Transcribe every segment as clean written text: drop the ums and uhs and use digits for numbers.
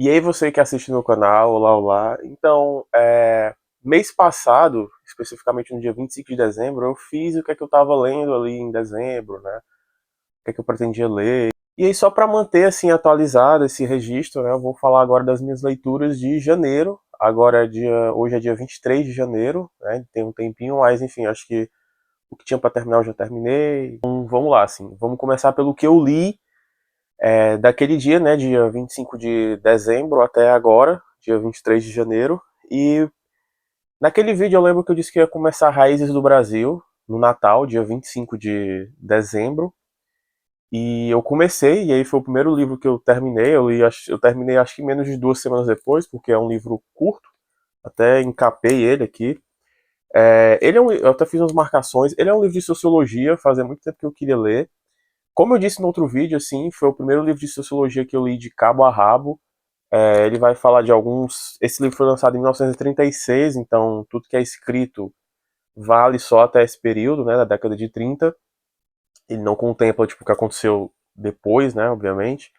E aí você que assiste no canal, olá, olá. Então, mês passado, especificamente no dia 25 de dezembro, eu fiz o que é que eu estava lendo ali em dezembro, né? O que é que eu pretendia ler. E aí só para manter assim atualizado esse registro, né, eu vou falar agora das minhas leituras de janeiro. Agora hoje é dia 23 de janeiro, né? Tem um tempinho, mas enfim, acho que o que tinha para terminar eu já terminei. Então, vamos lá, assim. Vamos começar pelo que eu li daquele dia, né, dia 25 de dezembro até agora, dia 23 de janeiro. E naquele vídeo eu lembro que eu disse que ia começar Raízes do Brasil, no Natal, dia 25 de dezembro. E eu comecei, e aí foi o primeiro livro que eu terminei. Eu terminei acho que menos de 2 semanas depois, porque é um livro curto. Até encapei ele aqui. Eu até fiz umas marcações. Ele é um livro de sociologia, fazia muito tempo que eu queria ler. Como eu disse no outro vídeo, assim, foi o primeiro livro de sociologia que eu li de cabo a rabo. Ele vai falar de alguns. Esse livro foi lançado em 1936, então tudo que é escrito vale só até esse período, né, da década de 30. Ele não contempla tipo, o que aconteceu depois, né, obviamente.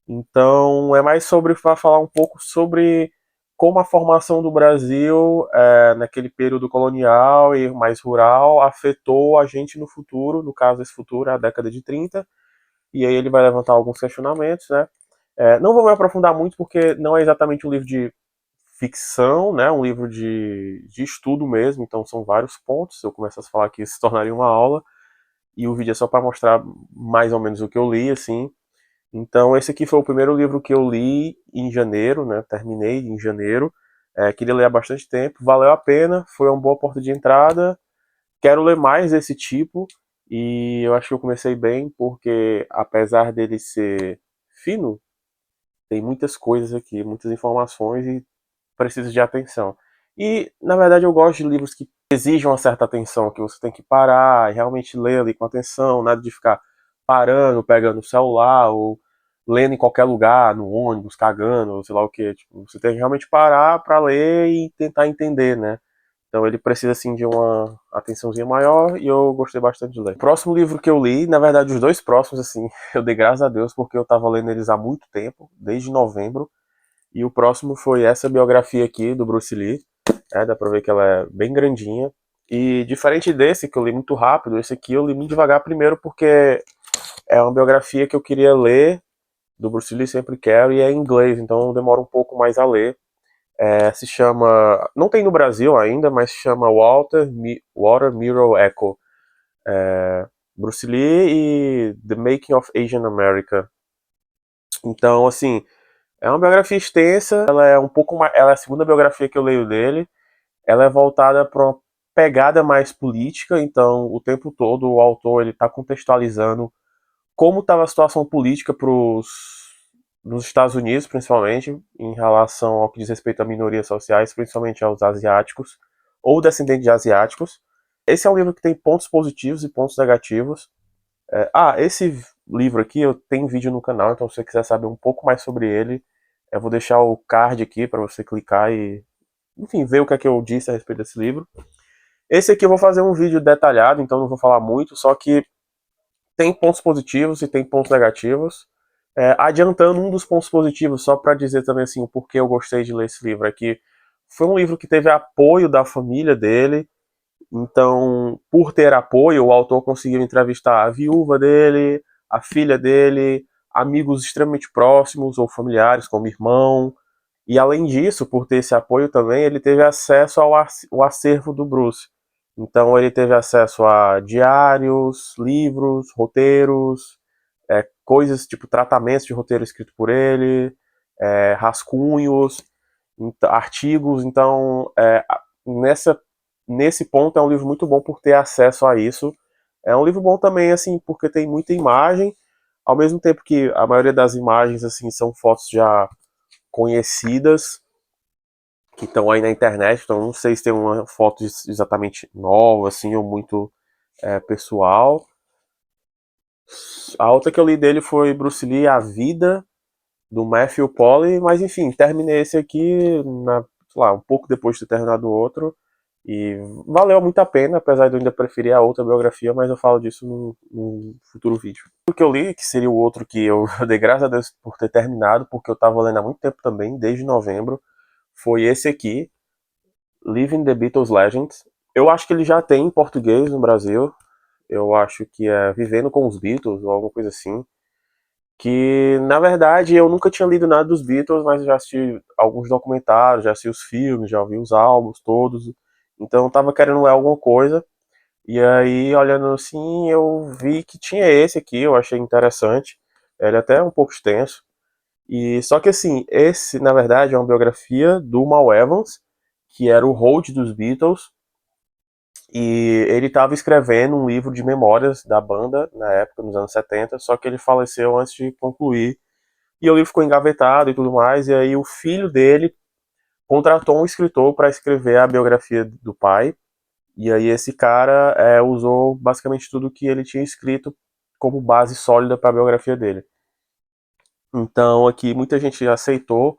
Então é mais sobre para falar um pouco sobre como a formação do Brasil naquele período colonial e mais rural afetou a gente no futuro, no caso esse futuro é a década de 30, e aí ele vai levantar alguns questionamentos, né? Não vou me aprofundar muito porque não é exatamente um livro de ficção, né? Um livro de estudo mesmo, então são vários pontos. Se eu começasse a falar aqui, se tornaria uma aula, e o vídeo é só para mostrar mais ou menos o que eu li, assim. Então, esse aqui foi o primeiro livro que eu li em janeiro, né? Terminei em janeiro. Queria ler há bastante tempo, valeu a pena, foi uma boa porta de entrada. Quero ler mais desse tipo, e eu acho que eu comecei bem, porque apesar dele ser fino, tem muitas coisas aqui, muitas informações e precisa de atenção. E, na verdade, eu gosto de livros que exigem uma certa atenção, que você tem que parar e realmente ler ali com atenção, nada de ficar parando, pegando o celular ou lendo em qualquer lugar, no ônibus, cagando, ou sei lá o que. Tipo, você tem que realmente parar para ler e tentar entender, né? Então ele precisa assim de uma atençãozinha maior e eu gostei bastante de ler. O próximo livro que eu li, na verdade os dois próximos assim, eu dei graças a Deus porque eu tava lendo eles há muito tempo, desde novembro, e o próximo foi essa biografia aqui do Bruce Lee, dá pra ver que ela é bem grandinha. E diferente desse, que eu li muito rápido, esse aqui eu li muito devagar primeiro porque é uma biografia que eu queria ler, do Bruce Lee, sempre quero, e é em inglês, então demora um pouco mais a ler. Se chama, não tem no Brasil ainda, mas se chama Water Mirror Echo. Bruce Lee e The Making of Asian America. Então, assim, é uma biografia extensa, ela é um pouco mais, ela é a segunda biografia que eu leio dele. Ela é voltada para uma pegada mais política, então o tempo todo o autor ele está contextualizando como estava a situação política nos Estados Unidos, principalmente, em relação ao que diz respeito a minorias sociais, principalmente aos asiáticos ou descendentes de asiáticos. Esse é um livro que tem pontos positivos e pontos negativos. Esse livro aqui eu tenho vídeo no canal, então se você quiser saber um pouco mais sobre ele, eu vou deixar o card aqui para você clicar e, enfim, ver o que é que eu disse a respeito desse livro. Esse aqui eu vou fazer um vídeo detalhado, então não vou falar muito, só que tem pontos positivos e tem pontos negativos. Adiantando um dos pontos positivos, só para dizer também assim o porquê eu gostei de ler esse livro, é que foi um livro que teve apoio da família dele, então, por ter apoio, o autor conseguiu entrevistar a viúva dele, a filha dele, amigos extremamente próximos ou familiares, como irmão. E além disso, por ter esse apoio também, ele teve acesso ao acervo do Bruce. Então ele teve acesso a diários, livros, roteiros, coisas tipo tratamentos de roteiro escrito por ele, rascunhos, artigos. Então, nessa, nesse ponto é um livro muito bom por ter acesso a isso. É um livro bom também, assim, porque tem muita imagem, ao mesmo tempo que a maioria das imagens, assim, são fotos já conhecidas, que estão aí na internet, então não sei se tem uma foto exatamente nova, assim, ou muito pessoal. A outra que eu li dele foi Bruce Lee, A Vida, do Matthew Polly, mas enfim, terminei esse aqui, sei lá, um pouco depois de ter terminado o outro, E valeu muito a pena, apesar de eu ainda preferir a outra biografia, mas eu falo disso no futuro vídeo. O que eu li, que seria o outro que eu dei graças a Deus por ter terminado, porque eu tava lendo há muito tempo também, desde novembro, foi esse aqui, Living the Beatles Legends. Eu acho que ele já tem em português no Brasil. Eu acho que é Vivendo com os Beatles ou alguma coisa assim. Que na verdade eu nunca tinha lido nada dos Beatles, mas eu já assisti alguns documentários, já assisti os filmes, já ouvi os álbuns todos. Então eu tava querendo ler alguma coisa. E aí, olhando assim, eu vi que tinha esse aqui, eu achei interessante. Ele é até um pouco extenso. E só que assim, esse na verdade é uma biografia do Mal Evans, que era o Holt dos Beatles, e ele estava escrevendo um livro de memórias da banda na época, nos anos 70, só que ele faleceu antes de concluir. E o livro ficou engavetado e tudo mais, e aí o filho dele contratou um escritor para escrever a biografia do pai. E aí esse cara usou basicamente tudo que ele tinha escrito como base sólida para a biografia dele. Então aqui muita gente aceitou.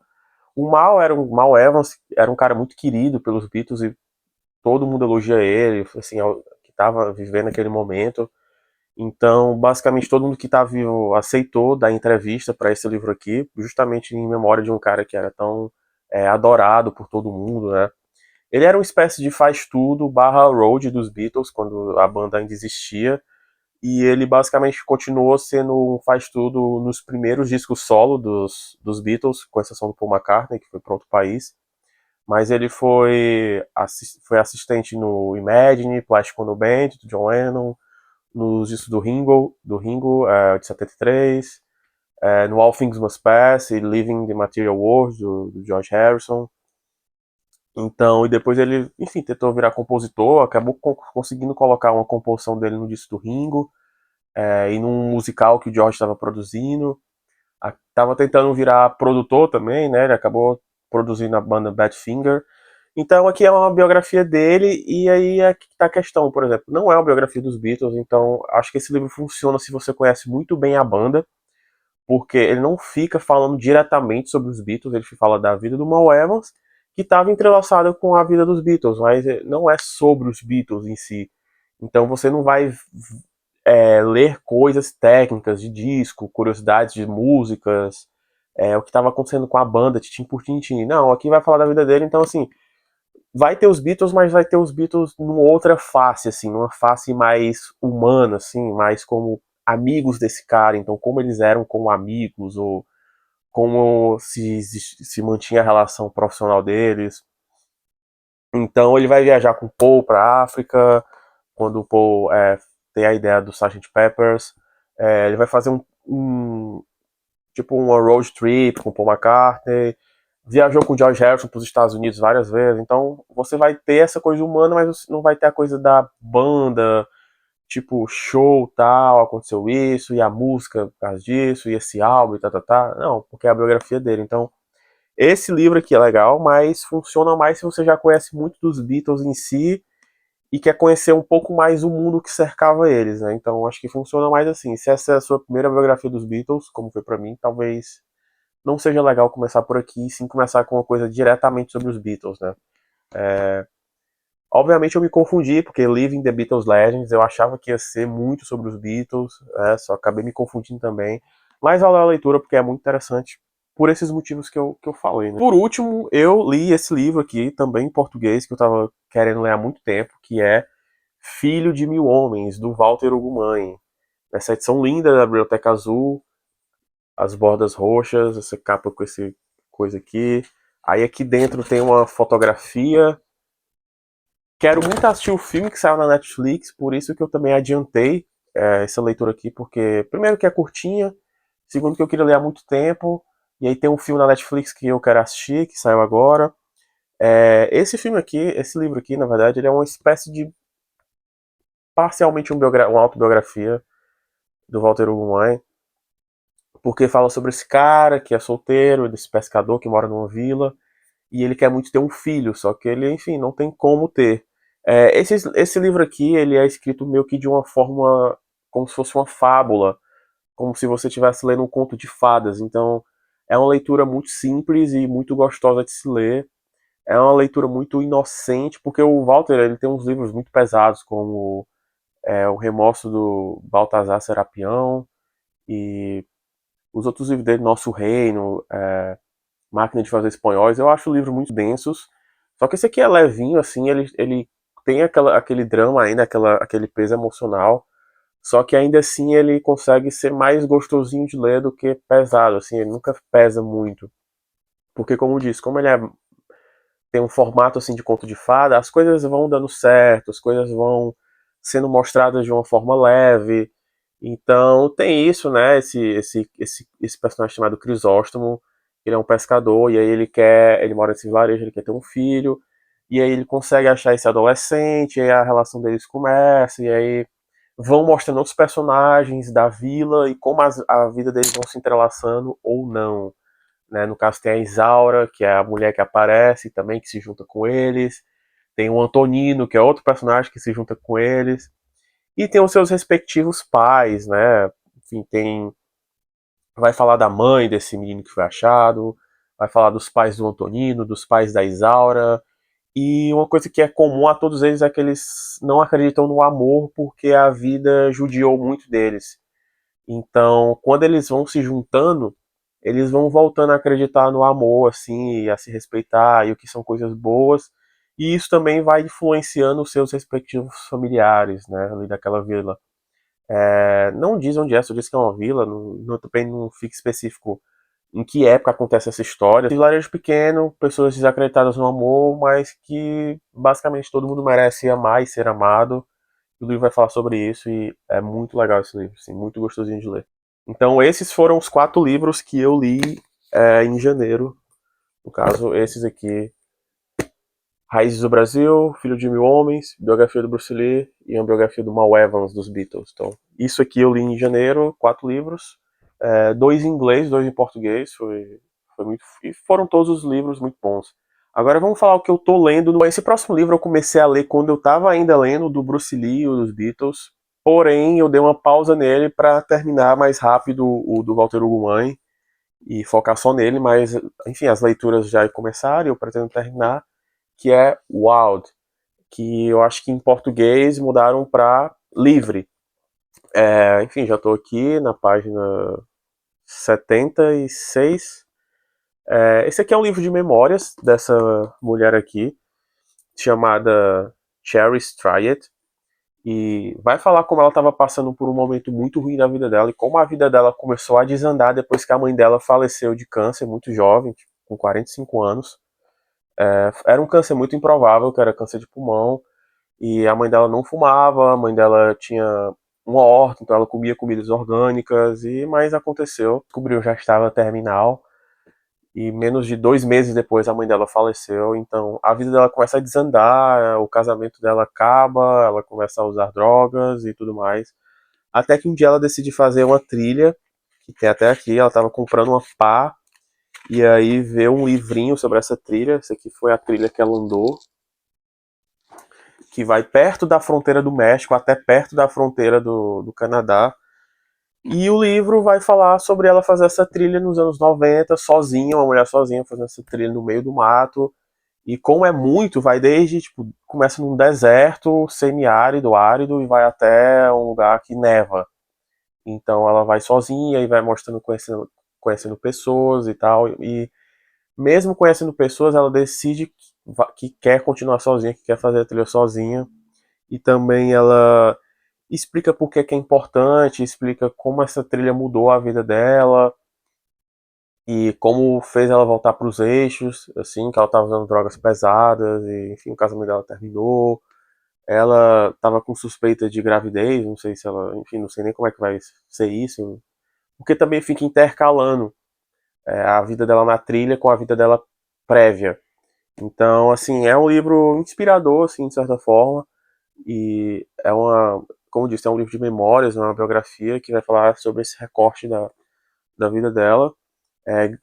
Mal Evans era um cara muito querido pelos Beatles e todo mundo elogia ele, assim, que estava vivendo aquele momento. Então, basicamente, todo mundo que está vivo aceitou dar entrevista para esse livro aqui, justamente em memória de um cara que era tão adorado por todo mundo, né? Ele era uma espécie de faz-tudo barra road dos Beatles, quando a banda ainda existia, e ele basicamente continuou sendo um faz-tudo nos primeiros discos solo dos Beatles, com exceção do Paul McCartney, que foi para outro país. Mas ele foi assistente no Imagine, Plastic Ono Band, do John Lennon, nos discos do Ringo de 73, no All Things Must Pass e Living the Material World, do George Harrison. Então, e depois ele, enfim, tentou virar compositor, acabou conseguindo colocar uma composição dele no disco do Ringo, e num musical que o George estava produzindo. Estava tentando virar produtor também, né? Ele acabou produzindo a banda Badfinger. Então aqui é uma biografia dele, e aí é que tá a questão, por exemplo, não é uma biografia dos Beatles, então acho que esse livro funciona se você conhece muito bem a banda, porque ele não fica falando diretamente sobre os Beatles, ele fala da vida do Mal Evans, que estava entrelaçada com a vida dos Beatles, mas não é sobre os Beatles em si. Então você não vai ler coisas técnicas de disco, curiosidades de músicas, o que estava acontecendo com a banda, tintim por tintim. Não, aqui vai falar da vida dele, então assim, vai ter os Beatles, mas vai ter os Beatles numa outra face, assim, numa face mais humana, assim, mais como amigos desse cara, então como eles eram como amigos, ou como se mantinha a relação profissional deles. Então ele vai viajar com o Paul para África, quando o Paul tem a ideia do Sgt. Peppers. Ele vai fazer tipo uma road trip com o Paul McCartney. Viajou com o George Harrison para os Estados Unidos várias vezes. Então você vai ter essa coisa humana, mas você não vai ter a coisa da banda, tipo show tal, aconteceu isso, e a música por causa disso, e esse álbum e tá. Não, porque é a biografia dele. Então esse livro aqui é legal, mas funciona mais se você já conhece muito dos Beatles em si e quer conhecer um pouco mais o mundo que cercava eles, né? Então acho que funciona mais assim. Se essa é a sua primeira biografia dos Beatles, como foi para mim, talvez não seja legal começar por aqui, e sim começar com uma coisa diretamente sobre os Beatles, né? Obviamente eu me confundi, porque Living the Beatles Legends eu achava que ia ser muito sobre os Beatles, só acabei me confundindo também. Mas valeu a leitura porque é muito interessante por esses motivos que eu falei. Né? Por último, eu li esse livro aqui, também em português, que eu estava querendo ler há muito tempo, que é Filho de Mil Homens, do Walter Ugumãe. Essa edição linda da Biblioteca Azul, as bordas roxas, essa capa com esse coisa aqui. Aí aqui dentro tem uma fotografia. Quero muito assistir o filme que saiu na Netflix, por isso que eu também adiantei essa leitura aqui, porque primeiro que é curtinha, segundo que eu queria ler há muito tempo, e aí tem um filme na Netflix que eu quero assistir, que saiu agora. Esse filme aqui, esse livro aqui, na verdade, ele é uma espécie de parcialmente uma autobiografia do Walter Ugumãe, porque fala sobre esse cara que é solteiro, desse pescador que mora numa vila, e ele quer muito ter um filho, só que ele, enfim, não tem como ter. Esse livro aqui, ele é escrito meio que de uma forma, como se fosse uma fábula, como se você estivesse lendo um conto de fadas, então é uma leitura muito simples e muito gostosa de se ler. É uma leitura muito inocente, porque o Walter ele tem uns livros muito pesados, como O Remorso do Baltazar Serapião, e os outros livros dele, Nosso Reino, Máquina de Fazer Espanhóis. Eu acho livros muito densos, só que esse aqui é levinho, assim, ele tem aquele drama ainda, aquele peso emocional, só que ainda assim ele consegue ser mais gostosinho de ler do que pesado, assim, ele nunca pesa muito. Porque, como eu disse, como ele tem um formato assim de conto de fada, as coisas vão dando certo, as coisas vão sendo mostradas de uma forma leve. Então tem isso, né? Esse personagem chamado Crisóstomo, ele é um pescador e aí ele mora nesse vilarejo, ele quer ter um filho, e aí ele consegue achar esse adolescente, e aí a relação deles começa, e aí vão mostrando outros personagens da vila e como a vida deles vão se entrelaçando ou não, né? No caso tem a Isaura, que é a mulher que aparece também, que se junta com eles. Tem o Antonino, que é outro personagem que se junta com eles. E tem os seus respectivos pais, né? Enfim, vai falar da mãe desse menino que foi achado, vai falar dos pais do Antonino, dos pais da Isaura. E uma coisa que é comum a todos eles é que eles não acreditam no amor porque a vida judiou muito deles. Então, quando eles vão se juntando, eles vão voltando a acreditar no amor, assim, e a se respeitar, e o que são coisas boas. E isso também vai influenciando os seus respectivos familiares, né, ali daquela vila. Não diz onde é, só diz que é uma vila, também não fica específico em que época acontece essa história. Vilarejo pequeno, pessoas desacreditadas no amor, mas que basicamente todo mundo merece amar e ser amado. O livro vai falar sobre isso e é muito legal esse livro, assim, muito gostosinho de ler. Então esses foram os 4 livros que eu li em janeiro. No caso, esses aqui: Raízes do Brasil, Filho de Mil Homens, Biografia do Bruce Lee e a biografia do Mal Evans dos Beatles. Então, isso aqui eu li em janeiro, 4 livros, 2 em inglês, 2 em português, foi muito, e foram todos os livros muito bons. Agora vamos falar o que eu tô lendo. Esse próximo livro eu comecei a ler quando eu tava ainda lendo do Bruce Lee, o dos Beatles, porém eu dei uma pausa nele para terminar mais rápido o do Walter Hugo Mãe e focar só nele, mas enfim, as leituras já começaram e eu pretendo terminar, que é Wild, que eu acho que em português mudaram para Livre. Enfim, já estou aqui na página 76. Esse aqui é um livro de memórias dessa mulher aqui, chamada Cherry Strayed, e vai falar como ela estava passando por um momento muito ruim da vida dela e como a vida dela começou a desandar depois que a mãe dela faleceu de câncer muito jovem, tipo, com 45 anos. Era um câncer muito improvável, que era câncer de pulmão, e a mãe dela não fumava, a mãe dela tinha uma horta, então ela comia comidas orgânicas, mas aconteceu, descobriu já estava terminal, e menos de 2 meses depois a mãe dela faleceu, então a vida dela começa a desandar, o casamento dela acaba, ela começa a usar drogas e tudo mais, até que um dia ela decide fazer uma trilha, que tem até aqui, ela estava comprando uma pá, e aí vê um livrinho sobre essa trilha, essa aqui foi a trilha que ela andou, que vai perto da fronteira do México, até perto da fronteira do Canadá. E o livro vai falar sobre ela fazer essa trilha nos anos 90, sozinha, uma mulher sozinha fazendo essa trilha no meio do mato. E como é muito, vai desde, tipo, começa num deserto semiárido, árido, e vai até um lugar que neva. Então ela vai sozinha e vai mostrando, conhecendo pessoas e tal. E mesmo conhecendo pessoas, ela decide que quer continuar sozinha, que quer fazer a trilha sozinha. E também ela explica por que é importante, explica como essa trilha mudou a vida dela e como fez ela voltar para os eixos, assim, que ela estava usando drogas pesadas e, enfim, o casamento dela terminou. Ela estava com suspeita de gravidez, não sei se ela, enfim, não sei nem como é que vai ser isso, porque também fica intercalando a vida dela na trilha com a vida dela prévia. Então, assim, é um livro inspirador, assim, de certa forma. E como eu disse, é um livro de memórias, é uma biografia que vai falar sobre esse recorte da vida dela.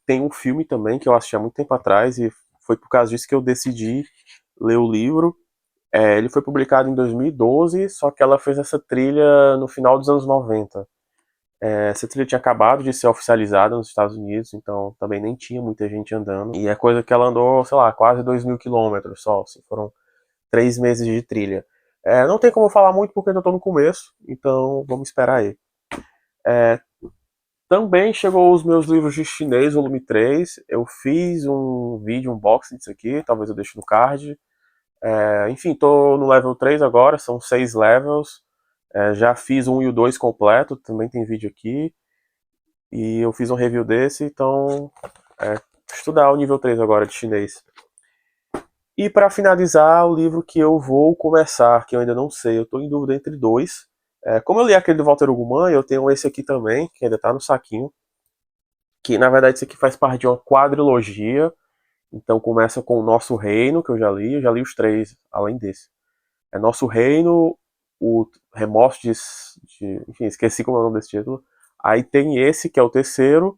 Tem um filme também que eu assisti há muito tempo atrás e foi por causa disso que eu decidi ler o livro. Ele foi publicado em 2012, só que ela fez essa trilha no final dos anos 90. Essa trilha tinha acabado de ser oficializada nos Estados Unidos, então também nem tinha muita gente andando. E é coisa que ela andou, sei lá, quase 2.000 quilômetros só, assim, foram 3 meses de trilha. Não tem como falar muito porque eu tô no começo, então vamos esperar aí. É, Também chegou os meus livros de chinês, volume 3. Eu fiz um vídeo unboxing disso aqui, talvez eu deixe no card. Enfim, tô no level 3 agora, são 6 levels. Já fiz o 1 e o 2 completo, também tem vídeo aqui. E eu fiz um review desse, então estudar o nível 3 agora de chinês. E para finalizar, o livro que eu vou começar, que eu ainda não sei, eu estou em dúvida entre dois. Como eu li aquele do Walter Ugumã, eu tenho esse aqui também, que ainda está no saquinho. Que na verdade isso aqui faz parte de uma quadrilogia. Então começa com o Nosso Reino, que eu já li os três, além desse. É Nosso Reino, o Remorso enfim, esqueci como é o nome desse título. Aí tem esse, que é o terceiro,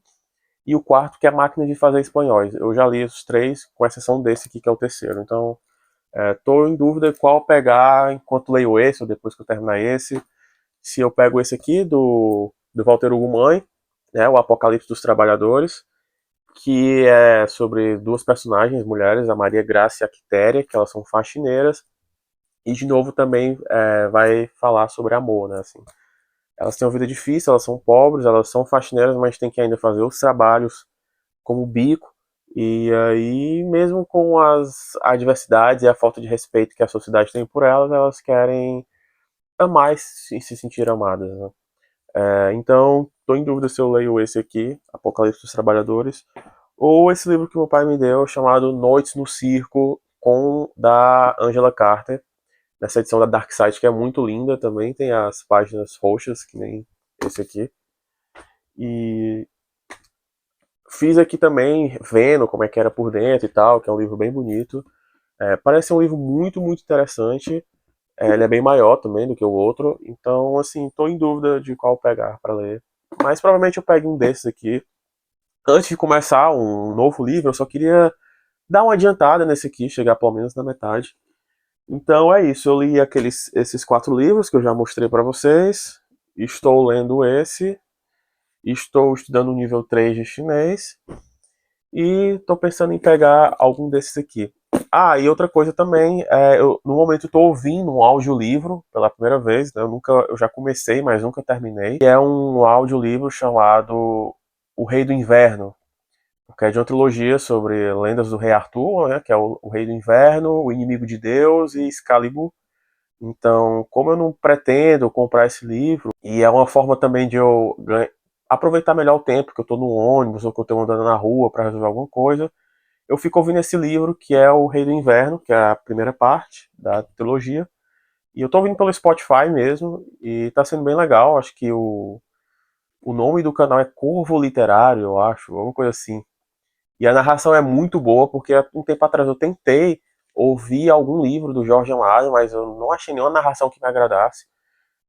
e o quarto, que é a Máquina de Fazer Espanhóis. Eu já li os três, com exceção desse aqui, que é o terceiro. Então, tô em dúvida qual pegar enquanto leio esse, ou depois que eu terminar esse. Se eu pego esse aqui, do Walter Hugo Mãe, né, o Apocalipse dos Trabalhadores, que é sobre duas personagens mulheres, a Maria Graça e a Quitéria, que elas são faxineiras, e de novo também vai falar sobre amor, né, assim. Elas têm uma vida difícil, elas são pobres, elas são faxineiras, mas têm que ainda fazer os trabalhos como bico. E aí, mesmo com as adversidades e a falta de respeito que a sociedade tem por elas, elas querem amar e se sentir amadas, né? Então, estou em dúvida se eu leio esse aqui, Apocalipse dos Trabalhadores, ou esse livro que meu pai me deu, chamado Noites no Circo, da Angela Carter, nessa edição da Dark Side, que é muito linda também, tem as páginas roxas, que nem esse aqui. E fiz aqui também, vendo como é que era por dentro e tal, que é um livro bem bonito. Parece um livro muito, muito interessante. Ele é bem maior também do que o outro. Então, assim, tô em dúvida de qual pegar para ler. Mas provavelmente eu pego um desses aqui. Antes de começar um novo livro, eu só queria dar uma adiantada nesse aqui, chegar pelo menos na metade. Então é isso, eu li esses 4 livros que eu já mostrei para vocês. Estou lendo esse. Estou estudando o nível 3 de chinês. E estou pensando em pegar algum desses aqui. Ah, e outra coisa também, no momento estou ouvindo um audiolivro pela primeira vez, né? Eu já comecei, mas nunca terminei. É um audiolivro chamado O Rei do Inverno, que é de uma trilogia sobre lendas do Rei Arthur, né? Que é o Rei do Inverno, o Inimigo de Deus e Excalibur. Então, como eu não pretendo comprar esse livro, e é uma forma também de eu aproveitar melhor o tempo que eu estou no ônibus ou que eu estou andando na rua para resolver alguma coisa, eu fico ouvindo esse livro que é O Rei do Inverno, que é a primeira parte da trilogia. E eu tô ouvindo pelo Spotify mesmo, e tá sendo bem legal. Acho que o nome do canal é Corvo Literário, eu acho, alguma coisa assim. E a narração é muito boa, porque há um tempo atrás eu tentei ouvir algum livro do Jorge Amado, mas eu não achei nenhuma narração que me agradasse.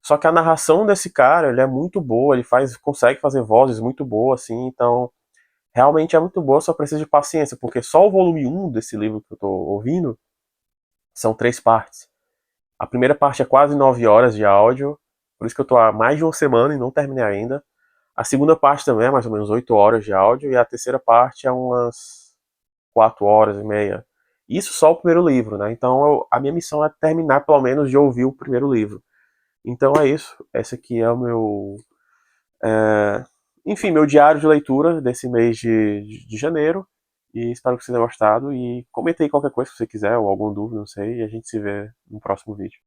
Só que a narração desse cara, ele é muito boa, consegue fazer vozes muito boas, assim, então realmente é muito boa, só precisa de paciência, porque só o volume 1 desse livro que eu tô ouvindo são 3 partes. A primeira parte é quase 9 horas de áudio, por isso que eu tô há mais de uma semana e não terminei ainda. A segunda parte também é mais ou menos 8 horas de áudio, e a terceira parte é umas 4 horas e meia. Isso só o primeiro livro, né? Então a minha missão é terminar pelo menos de ouvir o primeiro livro. Então é isso. Esse aqui é o meu. é, Enfim, meu diário de leitura desse mês de janeiro. E espero que você tenha gostado. E comente aí qualquer coisa se você quiser, ou alguma dúvida, não sei. E a gente se vê no próximo vídeo.